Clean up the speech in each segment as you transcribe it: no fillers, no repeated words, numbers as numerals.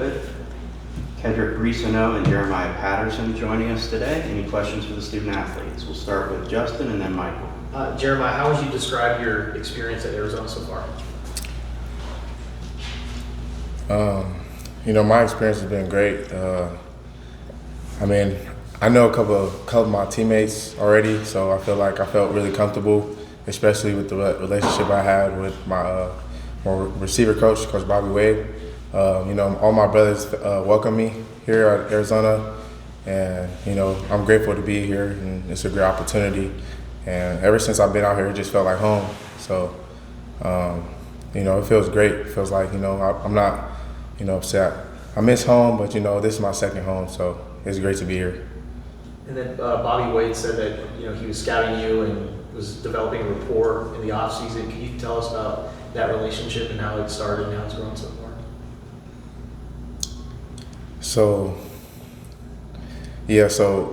Good. Kedrick, Reescano, and Jeremiah Patterson joining us today. Any questions for the student athletes? We'll start with Justin and then Michael. Jeremiah, how would you describe your experience at Arizona so far? My experience has been great. I know a couple of my teammates already, so I feel like I felt really comfortable, especially with the relationship I had with my receiver coach, Coach Bobby Wade. All my brothers welcome me here at Arizona, and I'm grateful to be here, and it's a great opportunity. And ever since I've been out here, it just felt like home. So, it feels great. It feels like I'm not upset. I miss home, but this is my second home, so it's great to be here. And then Bobby Wade said that he was scouting you and was developing a rapport in the off season. Can you tell us about that relationship and how it started and how it's grown so far? So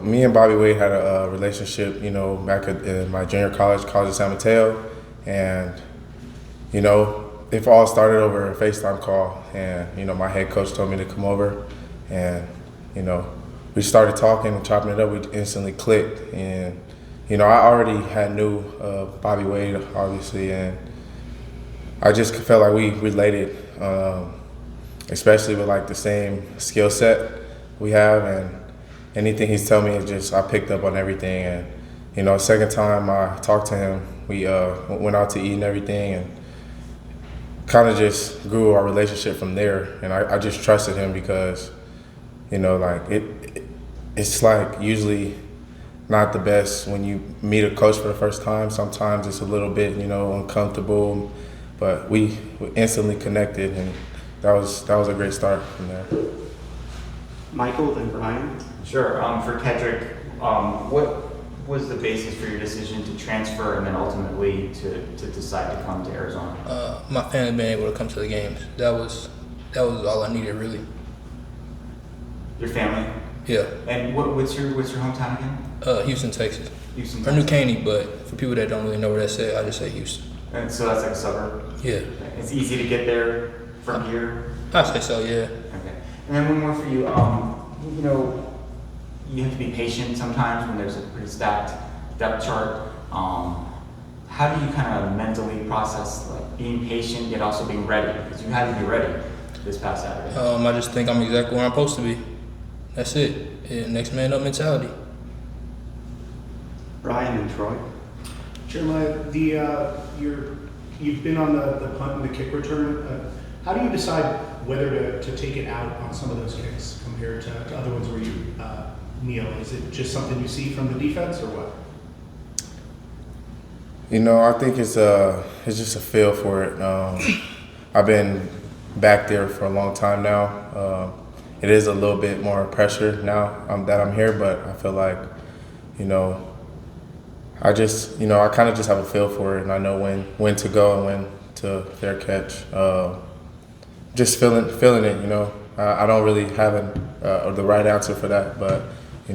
me and Bobby Wade had a relationship, back in my junior college of San Mateo, and it all started over a FaceTime call, and my head coach told me to come over, and we started talking and chopping it up. We instantly clicked, and I already knew Bobby Wade, obviously, and I just felt like we related, especially with like the same skill set we have, and anything he's telling me, I picked up on everything. And second time I talked to him, we went out to eat and everything, and kind of just grew our relationship from there. And I just trusted him because it's like usually not the best when you meet a coach for the first time. Sometimes it's a little bit uncomfortable, but we instantly connected, and that was a great start from there. Michael and Brian. Sure. For Kedrick, what was the basis for your decision to transfer and then ultimately to decide to come to Arizona? My family being able to come to the games. That was all I needed, really. Your family? Yeah. And what's your hometown again? Houston, Texas. Houston, Or Texas. New Caney, but for people that don't really know where that's at, I just say Houston. And so that's like a suburb? Yeah. It's easy to get there from here? I say so, yeah. Okay. And then one more for you. You have to be patient sometimes when there's a pretty stacked depth chart. How do you kind of mentally process like being patient yet also being ready? Because you had to be ready this past Saturday. I just think I'm exactly where I'm supposed to be. That's it. Yeah, next man up mentality. Brian and Troy. Jeremiah, you've been on the punt and the kick return. How do you decide whether to take it out on some of those kicks compared to other ones where you kneel? Is it just something you see from the defense or what? I think it's just a feel for it. I've been back there for a long time now. It is a little bit more pressure now that I'm here, but I feel like, I kind of just have a feel for it, and I know when to go and when to fair catch. Just feeling it, I don't really have the right answer for that, but I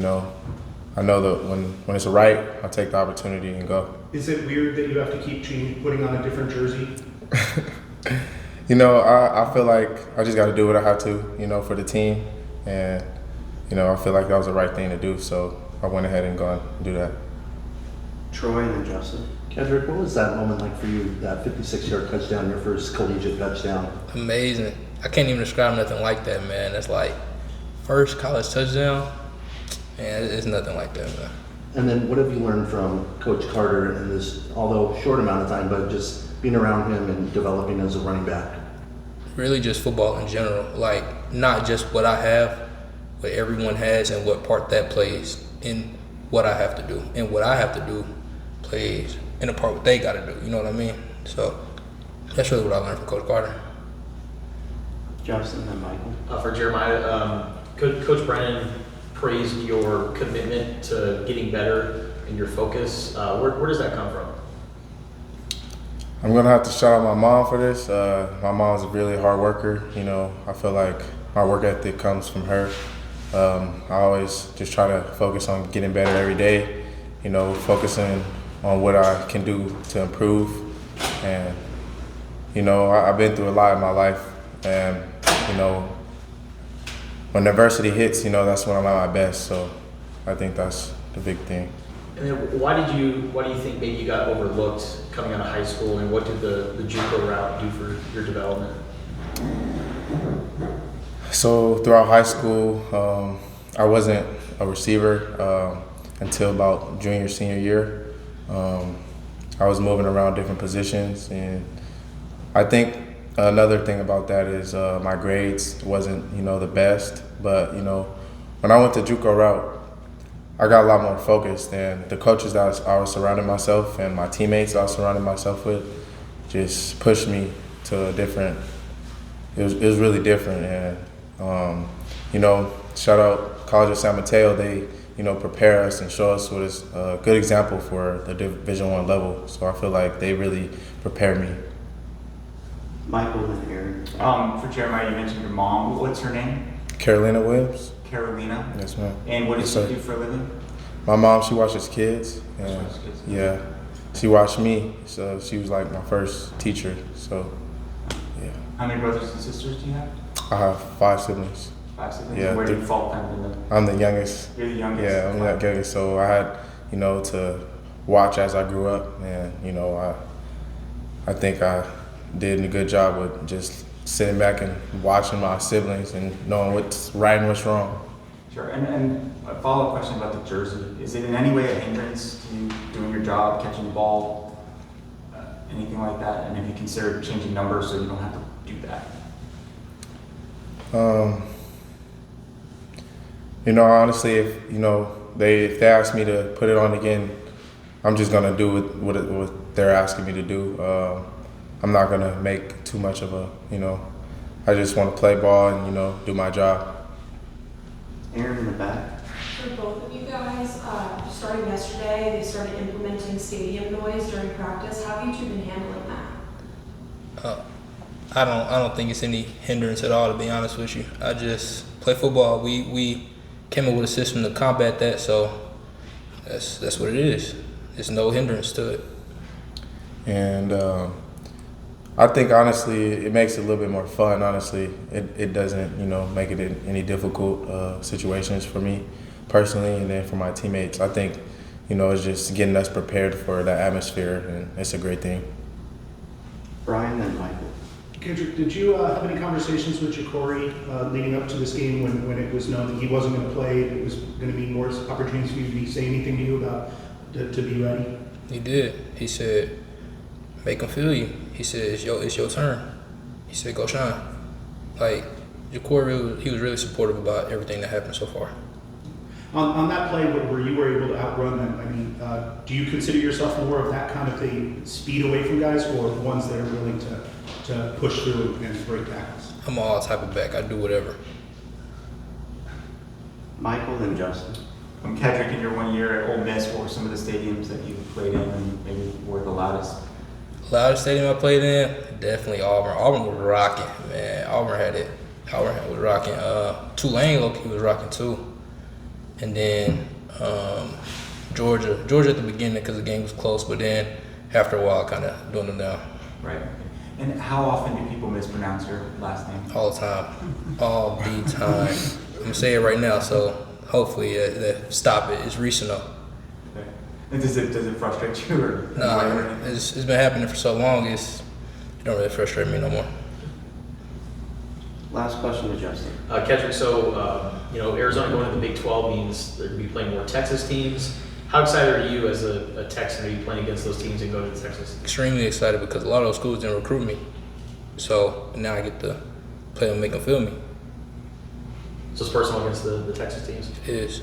know that when it's right, I'll take the opportunity and go. Is it weird that you have to keep putting on a different jersey? I feel like I just got to do what I have to, for the team, and I feel like that was the right thing to do, so I went ahead and go and do that. Troy and then Justin. Kedrick, what was that moment like for you, that 56-yard touchdown, your first collegiate touchdown? Amazing. I can't even describe nothing like that, man. That's like first college touchdown. Man, it's nothing like that, man. And then what have you learned from Coach Carter in this, although short amount of time, but just being around him and developing as a running back? Really just football in general. Like, not just what I have, what everyone has and what part that plays in what I have to do. And what I have to do plays in the part what they got to do. You know what I mean? So that's really what I learned from Coach Carter. Justin and Michael. For Jeremiah, Coach Brennan praised your commitment to getting better and your focus. Where does that come from? I'm gonna have to shout out my mom for this. My mom's a really hard worker. I feel like my work ethic comes from her. I always just try to focus on getting better every day. Focusing on what I can do to improve. And I've been through a lot in my life, and when adversity hits, that's when I'm at my best. So I think that's the big thing. And then why do you think maybe you got overlooked coming out of high school, and what did the JUCO route do for your development? So throughout high school, I wasn't a receiver until about junior, senior year. I was moving around different positions, and I think another thing about that is my grades wasn't, the best. But, when I went the JUCO route, I got a lot more focused, and the coaches that I was surrounding myself and my teammates I was surrounding myself with just pushed me to a different, it was really different. And, shout out College of San Mateo. They, prepare us and show us what is a good example for the Division I level. So I feel like they really prepared me. Michael and Aaron. For Jeremiah, you mentioned your mom. What's her name? Carolina Williams. Carolina. Yes, ma'am. And what does Yes, she sir. do for a living? My mom, she watches kids. She And watches kids. yeah, she watched me. So she was like my first teacher. So yeah, How many brothers and sisters do you have? I have 5 siblings. 5 siblings. Yeah, Where do you three. fall kind of in the? I'm the youngest. You're the youngest. Yeah, I'm the youngest. So I had, to watch as I grew up, and I think I did a good job with just sitting back and watching my siblings and knowing what's right and what's wrong. Sure. And a follow-up question about the jersey. Is it in any way a hindrance to you doing your job, catching the ball, anything like that? And have you considered changing numbers so you don't have to do that? Honestly, if they ask me to put it on again, I'm just gonna do what they're asking me to do. I'm not gonna make too much of a, I just want to play ball and do my job. Aaron in the back. For both of you guys, starting yesterday, they started implementing stadium noise during practice. How have you two been handling that? I don't think it's any hindrance at all, to be honest with you. I just play football. We came up with a system to combat that, so that's what it is. There's no hindrance to it. And I think honestly, it makes it a little bit more fun. Honestly, it doesn't make it any difficult situations for me personally, and then for my teammates. I think it's just getting us prepared for the atmosphere, and it's a great thing. Brian, then Michael. Kedrick, did you have any conversations with Ja'Cory leading up to this game when it was known that he wasn't going to play, and it was going to be more opportunities for you? Did he say anything to you about to be ready? He did. He said, make him feel you. He said, it's your turn. He said, go shine. Like, Ja'Cory, he was really supportive about everything that happened so far. On that play where you were able to outrun them, I mean, do you consider yourself more of that kind of thing, speed away from guys, or ones that are willing to push through and break tackles? I'm all type of back. I do whatever. Michael, then Justin. Kedrick, in your 1 year at Ole Miss, what were some of the stadiums that you played in and maybe were the loudest? Loudest stadium I played in, definitely Auburn. Auburn was rocking, man. Auburn had it. Auburn was rocking. Tulane, low-key, was rocking too. And then Georgia at the beginning because the game was close, but then after a while, kind of doing them down. Right. And how often do people mispronounce your last name? All the time. All the time. I'm going to say it right now, so hopefully stop it. It's Reescano. Okay. And does it frustrate you? Or Nah, it's been happening for so long, it don't really frustrate me no more. Last question to Justin. Kedrick, so Arizona going to the Big 12 means they're going to be playing more Texas teams. How excited are you as a Texan? Are you playing against those teams and go to Texas? Extremely excited because a lot of those schools didn't recruit me. So now I get to play them, make them feel me. So it's personal against the Texas teams? It is.